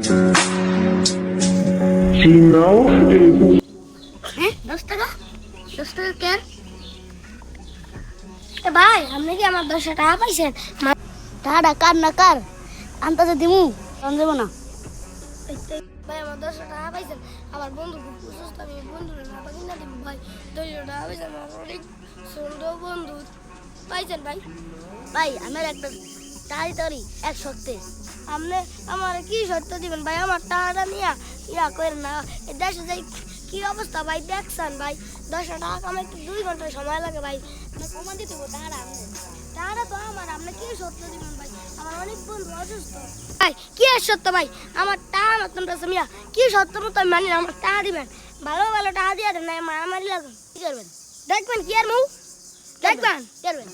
হ্যাঁ 10 টাকা কেন ভাই আপনি কি আমার 10 টাকা পাইছেন? টাকাটা কার না কার আনতে দিমু দেবো না ভাই আমার 10 টাকা পাইছেন। আমার বন্ধু খুব অসুস্থ, আমি বন্ধুরা না পাই না দিব ভাই 10 টাকা পাইছেন। আমার অনেক সুন্দর বন্ধু পাইছেন ভাই। ভাই আমার একটা তাড়াতাড়ি এক সত্যি আপনি আমার কি সত্য দিবেন ভাই? আমার টাকাটা নিয়ে করেন না। এই দেশে যাই কি অবস্থা ভাই দেখছেন ভাই? 10 টাকা কামাইতে 2 ঘন্টা সময় লাগে ভাই। কমা দিতে টাকাটা তো আমার, আপনি কি সত্য দিবেন ভাই? আমার অনেক বন্ধু অসুস্থ ভাই। কি আর সত্য ভাই? আমার টাকা মতন মিয়া কি সত্য মতো আমি মানি না। আমার টাকা দিবেন, ভালো ভালো টাকা দিয়ে দেন না মারামারি লাগুন। কি করবেন দেখবেন? কি আর মু দেখবেন করবেন?